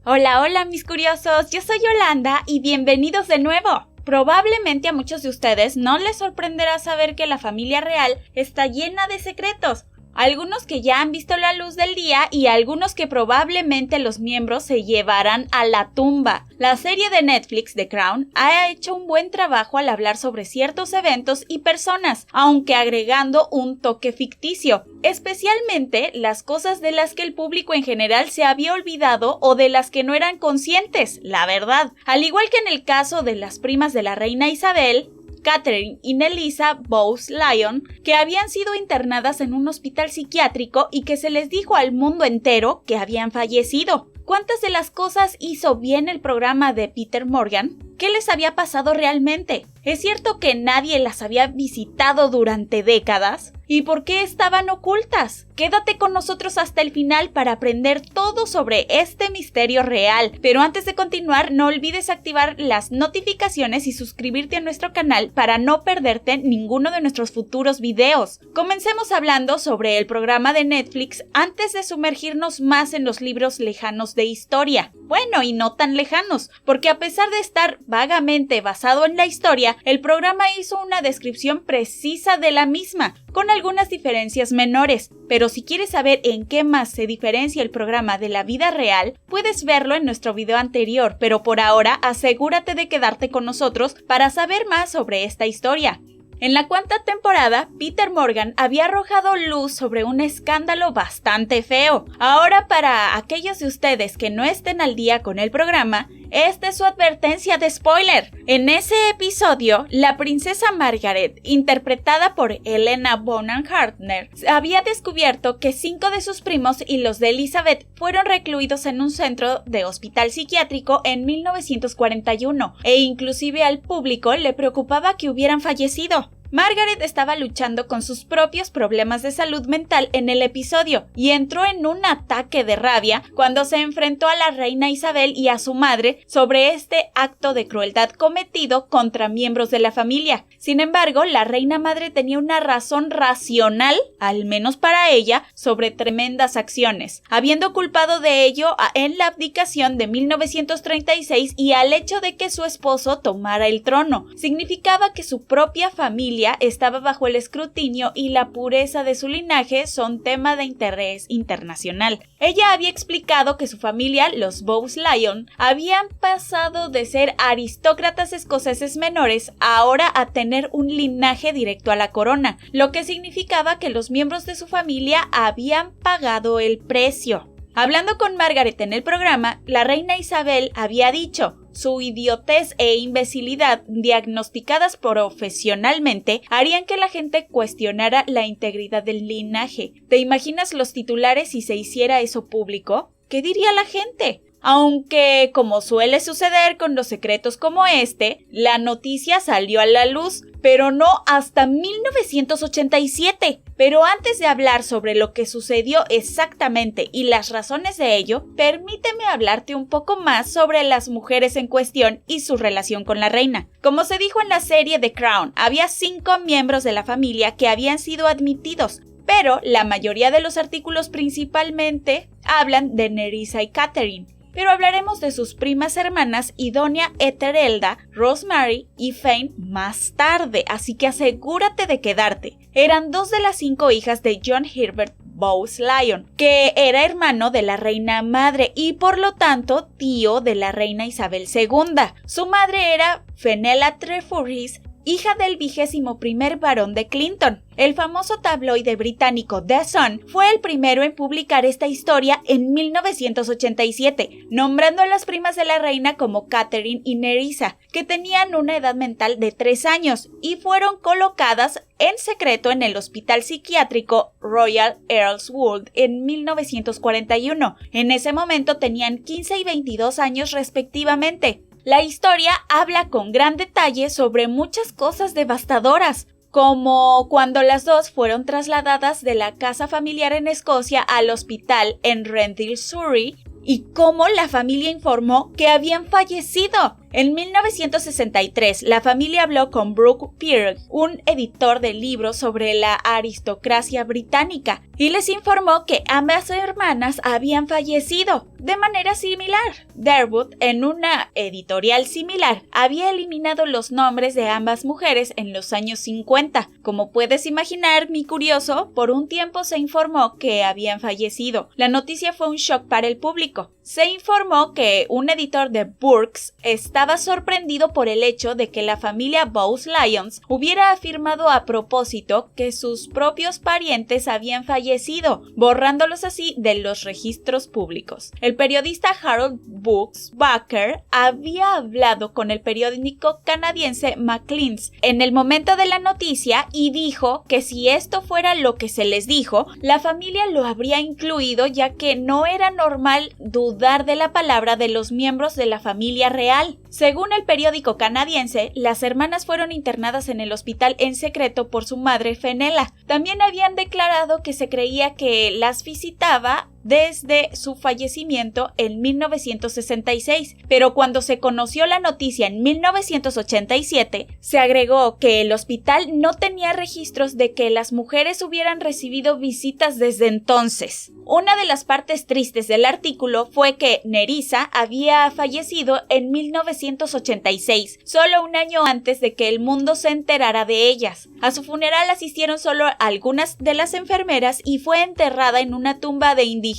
Hola, hola mis curiosos, yo soy Yolanda y bienvenidos de nuevo. Probablemente a muchos de ustedes no les sorprenderá saber que la familia real está llena de secretos. Algunos que ya han visto la luz del día y algunos que probablemente los miembros se llevarán a la tumba. La serie de Netflix The Crown ha hecho un buen trabajo al hablar sobre ciertos eventos y personas, aunque agregando un toque ficticio, especialmente las cosas de las que el público en general se había olvidado o de las que no eran conscientes, la verdad. Al igual que en el caso de las primas de la reina Isabel, Catherine y Nelisa Bowes-Lyon, que habían sido internadas en un hospital psiquiátrico y que se les dijo al mundo entero que habían fallecido. ¿Cuántas de las cosas hizo bien el programa de Peter Morgan? ¿Qué les había pasado realmente? ¿Es cierto que nadie las había visitado durante décadas? ¿Y por qué estaban ocultas? Quédate con nosotros hasta el final para aprender todo sobre este misterio real. Pero antes de continuar, no olvides activar las notificaciones y suscribirte a nuestro canal para no perderte ninguno de nuestros futuros videos. Comencemos hablando sobre el programa de Netflix antes de sumergirnos más en los libros lejanos de historia. Bueno, y no tan lejanos, porque a pesar de estar vagamente basado en la historia, el programa hizo una descripción precisa de la misma, con algunas diferencias menores, pero si quieres saber en qué más se diferencia el programa de la vida real, puedes verlo en nuestro video anterior, pero por ahora asegúrate de quedarte con nosotros para saber más sobre esta historia. En la cuarta temporada, Peter Morgan había arrojado luz sobre un escándalo bastante feo. Ahora, para aquellos de ustedes que no estén al día con el programa, esta es su advertencia de spoiler. En ese episodio, la princesa Margaret, interpretada por Helena Bonham Carter, había descubierto que 5 de sus primos y los de Elizabeth fueron recluidos en un centro de hospital psiquiátrico en 1941, e inclusive al público le preocupaba que hubieran fallecido. Margaret estaba luchando con sus propios problemas de salud mental en el episodio y entró en un ataque de rabia cuando se enfrentó a la reina Isabel y a su madre sobre este acto de crueldad cometido contra miembros de la familia. Sin embargo, la reina madre tenía una razón racional, al menos para ella, sobre tremendas acciones, habiendo culpado de ello en la abdicación de 1936 y al hecho de que su esposo tomara el trono. Significaba que su propia familia estaba bajo el escrutinio y la pureza de su linaje son tema de interés internacional. Ella había explicado que su familia, los Bowes-Lyon, habían pasado de ser aristócratas escoceses menores ahora a tener un linaje directo a la corona, lo que significaba que los miembros de su familia habían pagado el precio. Hablando con Margaret en el programa, la reina Isabel había dicho: su idiotez e imbecilidad diagnosticadas profesionalmente harían que la gente cuestionara la integridad del linaje. ¿Te imaginas los titulares si se hiciera eso público? ¿Qué diría la gente? Aunque, como suele suceder con los secretos como este, la noticia salió a la luz, pero no hasta 1987. Pero antes de hablar sobre lo que sucedió exactamente y las razones de ello, permíteme hablarte un poco más sobre las mujeres en cuestión y su relación con la reina. Como se dijo en la serie The Crown, había 5 miembros de la familia que habían sido admitidos, pero la mayoría de los artículos principalmente hablan de Nerissa y Catherine. Pero hablaremos de sus primas hermanas Idonia Etheelda, Rosemary y Fane más tarde, así que asegúrate de quedarte. Eran 2 de las 5 hijas de John Herbert Bowes-Lyon, que era hermano de la reina madre y por lo tanto tío de la reina Isabel II. Su madre era Fenella Trefuris, hija del 21º barón de Clinton. El famoso tabloide británico The Sun fue el primero en publicar esta historia en 1987, nombrando a las primas de la reina como Catherine y Nerissa, que tenían una edad mental de 3 años y fueron colocadas en secreto en el hospital psiquiátrico Royal Earl's Wood en 1941. En ese momento tenían 15 y 22 años respectivamente. La historia habla con gran detalle sobre muchas cosas devastadoras, como cuando las dos fueron trasladadas de la casa familiar en Escocia al hospital en Renville, Surrey, y cómo la familia informó que habían fallecido. En 1963, la familia habló con Brooke Pearl, un editor de libros sobre la aristocracia británica, y les informó que ambas hermanas habían fallecido de manera similar. Darwood, en una editorial similar, había eliminado los nombres de ambas mujeres en los años 50. Como puedes imaginar, mi curioso, por un tiempo se informó que habían fallecido. La noticia fue un shock para el público. Se informó que un editor de Burke's estaba sorprendido por el hecho de que la familia Bowes-Lyons hubiera afirmado a propósito que sus propios parientes habían fallecido, borrándolos así de los registros públicos. El periodista Harold Buchsbacher había hablado con el periódico canadiense Maclean's en el momento de la noticia y dijo que si esto fuera lo que se les dijo, la familia lo habría incluido, ya que no era normal dudar de la palabra de los miembros de la familia real. Según el periódico canadiense, las hermanas fueron internadas en el hospital en secreto por su madre Fenella. También habían declarado que se creía que las visitaba desde su fallecimiento en 1966, pero cuando se conoció la noticia en 1987, se agregó que el hospital no tenía registros de que las mujeres hubieran recibido visitas desde entonces. Una de las partes tristes del artículo fue que Nerissa había fallecido en 1986, solo un año antes de que el mundo se enterara de ellas. A su funeral asistieron solo algunas de las enfermeras y fue enterrada en una tumba de indigentes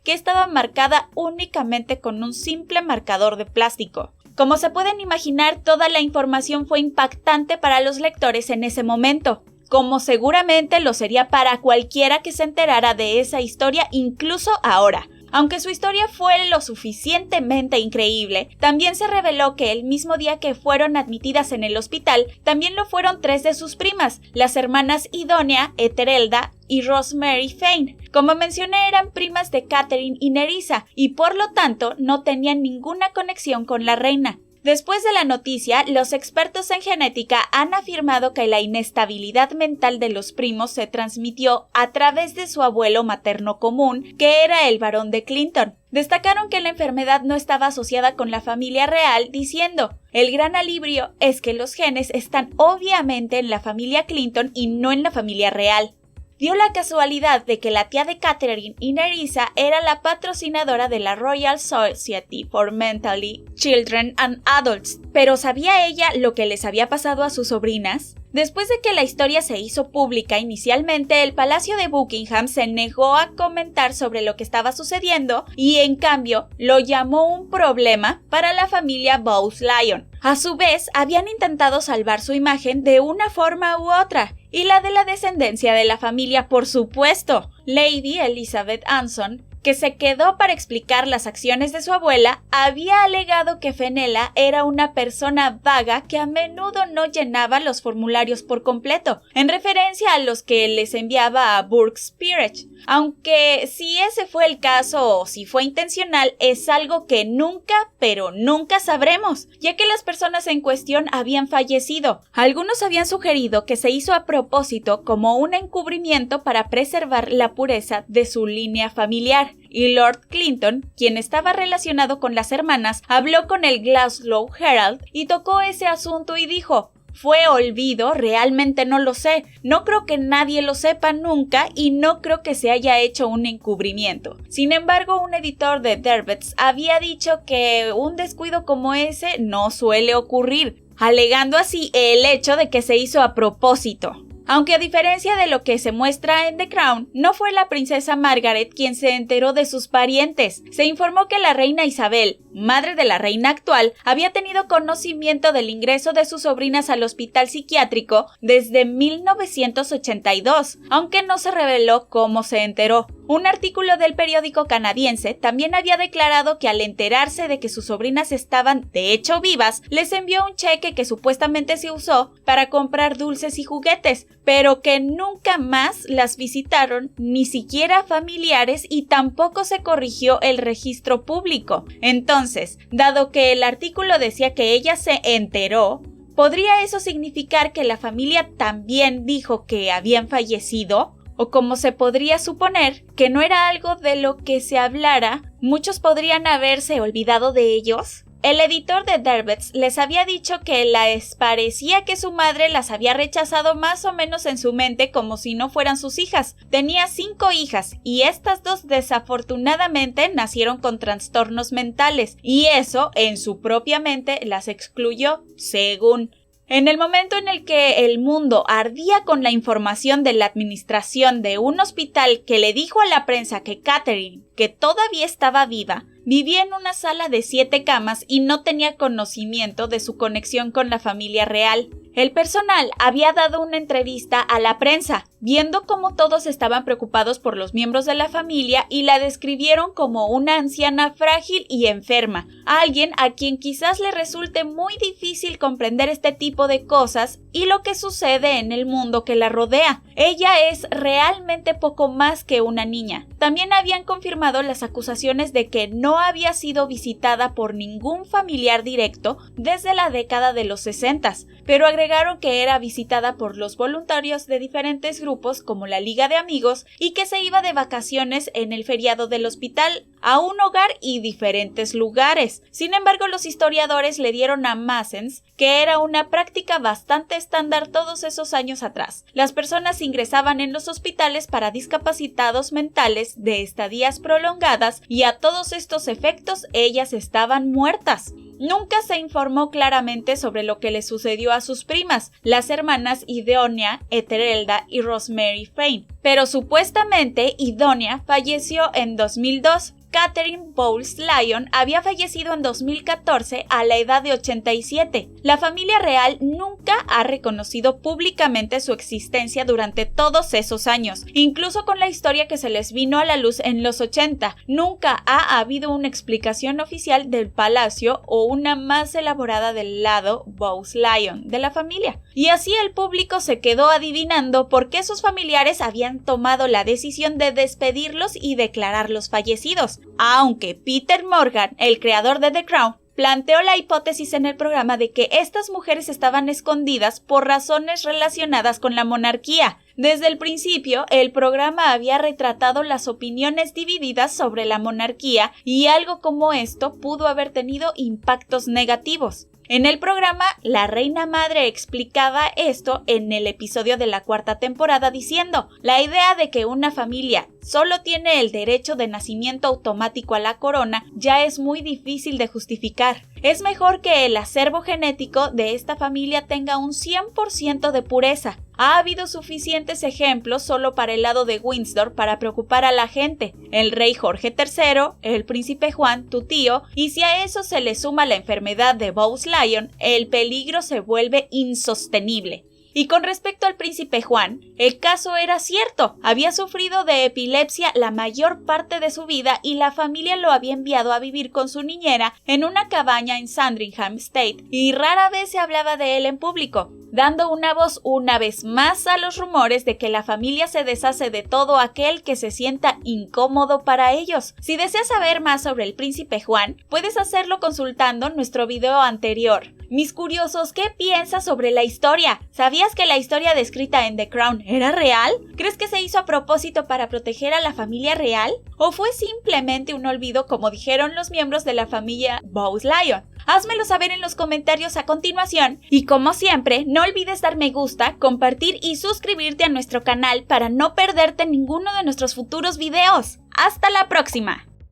que estaba marcada únicamente con un simple marcador de plástico. Como se pueden imaginar, toda la información fue impactante para los lectores en ese momento, como seguramente lo sería para cualquiera que se enterara de esa historia, incluso ahora. Aunque su historia fue lo suficientemente increíble, también se reveló que el mismo día que fueron admitidas en el hospital, también lo fueron 3 de sus primas, las hermanas Idonia, Eterelda y Rosemary Fane. Como mencioné, eran primas de Catherine y Nerissa, y por lo tanto no tenían ninguna conexión con la reina. Después de la noticia, los expertos en genética han afirmado que la inestabilidad mental de los primos se transmitió a través de su abuelo materno común, que era el barón de Clinton. Destacaron que la enfermedad no estaba asociada con la familia real, diciendo: "El gran alivio es que los genes están obviamente en la familia Clinton y no en la familia real". Dio la casualidad de que la tía de Catherine y Nerissa era la patrocinadora de la Royal Society for Mentally Children and Adults. ¿Pero sabía ella lo que les había pasado a sus sobrinas? Después de que la historia se hizo pública inicialmente, el Palacio de Buckingham se negó a comentar sobre lo que estaba sucediendo y, en cambio, lo llamó un problema para la familia Bowes-Lyon. A su vez, habían intentado salvar su imagen de una forma u otra, y la de la descendencia de la familia, por supuesto. Lady Elizabeth Anson, que se quedó para explicar las acciones de su abuela, había alegado que Fenella era una persona vaga que a menudo no llenaba los formularios por completo, en referencia a los que les enviaba a Burke's Peerage. Aunque si ese fue el caso o si fue intencional, es algo que nunca, pero nunca sabremos, ya que las personas en cuestión habían fallecido. Algunos habían sugerido que se hizo a propósito como un encubrimiento para preservar la pureza de su línea familiar. Y Lord Clinton, quien estaba relacionado con las hermanas, habló con el Glasgow Herald y tocó ese asunto y dijo: "¿Fue olvido? Realmente no lo sé. No creo que nadie lo sepa nunca y no creo que se haya hecho un encubrimiento". Sin embargo, un editor de Dervets había dicho que un descuido como ese no suele ocurrir, alegando así el hecho de que se hizo a propósito. Aunque a diferencia de lo que se muestra en The Crown, no fue la princesa Margaret quien se enteró de sus parientes. Se informó que la reina Isabel, madre de la reina actual, había tenido conocimiento del ingreso de sus sobrinas al hospital psiquiátrico desde 1982, aunque no se reveló cómo se enteró. Un artículo del periódico canadiense también había declarado que al enterarse de que sus sobrinas estaban de hecho vivas, les envió un cheque que supuestamente se usó para comprar dulces y juguetes, pero que nunca más las visitaron, ni siquiera familiares, y tampoco se corrigió el registro público. Entonces, dado que el artículo decía que ella se enteró, ¿podría eso significar que la familia también dijo que habían fallecido? O como se podría suponer que no era algo de lo que se hablara, muchos podrían haberse olvidado de ellos. El editor de Derbez les había dicho que les parecía que su madre las había rechazado más o menos en su mente como si no fueran sus hijas. Tenía 5 hijas y estas 2 desafortunadamente nacieron con trastornos mentales y eso en su propia mente las excluyó, según. En el momento en el que el mundo ardía con la información de la administración de un hospital que le dijo a la prensa que Catherine, que todavía estaba viva, vivía en una sala de 7 camas y no tenía conocimiento de su conexión con la familia real. El personal había dado una entrevista a la prensa, viendo cómo todos estaban preocupados por los miembros de la familia y la describieron como una anciana frágil y enferma, alguien a quien quizás le resulte muy difícil comprender este tipo de cosas y lo que sucede en el mundo que la rodea. Ella es realmente poco más que una niña. También habían confirmado las acusaciones de que no había sido visitada por ningún familiar directo desde la década de los 60, pero agregaron que era visitada por los voluntarios de diferentes grupos como la Liga de Amigos y que se iba de vacaciones en el feriado del hospital a un hogar y diferentes lugares. Sin embargo, los historiadores le dieron a Maassens que era una práctica bastante estándar todos esos años atrás. Las personas ingresaban en los hospitales para discapacitados mentales de estadías prolongadas y a todos estos efectos ellas estaban muertas. Nunca se informó claramente sobre lo que le sucedió a sus primas, las hermanas Idonia, Etheelda y Rosemary Frayne, pero supuestamente Idonia falleció en 2002. Catherine Bowles-Lyon había fallecido en 2014 a la edad de 87. La familia real nunca ha reconocido públicamente su existencia durante todos esos años, incluso con la historia que se les vino a la luz en los 80. Nunca ha habido una explicación oficial del palacio o una más elaborada del lado Bowles-Lyon de la familia. Y así el público se quedó adivinando por qué sus familiares habían tomado la decisión de despedirlos y declararlos fallecidos. Aunque Peter Morgan, el creador de The Crown, planteó la hipótesis en el programa de que estas mujeres estaban escondidas por razones relacionadas con la monarquía. Desde el principio, el programa había retratado las opiniones divididas sobre la monarquía y algo como esto pudo haber tenido impactos negativos. En el programa, la reina madre explicaba esto en el episodio de la 4ª temporada diciendo: la idea de que una familia solo tiene el derecho de nacimiento automático a la corona ya es muy difícil de justificar. Es mejor que el acervo genético de esta familia tenga un 100% de pureza. Ha habido suficientes ejemplos solo para el lado de Windsor para preocupar a la gente. El rey Jorge III, el príncipe Juan, tu tío, y si a eso se le suma la enfermedad de Bowles-Lyon, el peligro se vuelve insostenible. Y con respecto al príncipe Juan, el caso era cierto. Había sufrido de epilepsia la mayor parte de su vida y la familia lo había enviado a vivir con su niñera en una cabaña en Sandringham Estate y rara vez se hablaba de él en público, dando una voz una vez más a los rumores de que la familia se deshace de todo aquel que se sienta incómodo para ellos. Si deseas saber más sobre el príncipe Juan, puedes hacerlo consultando nuestro video anterior. Mis curiosos, ¿qué piensas sobre la historia? ¿Sabías que la historia descrita en The Crown era real? ¿Crees que se hizo a propósito para proteger a la familia real? ¿O fue simplemente un olvido como dijeron los miembros de la familia Bowles-Lyon? Házmelo saber en los comentarios a continuación y como siempre, no olvides dar me gusta, compartir y suscribirte a nuestro canal para no perderte ninguno de nuestros futuros videos. ¡Hasta la próxima!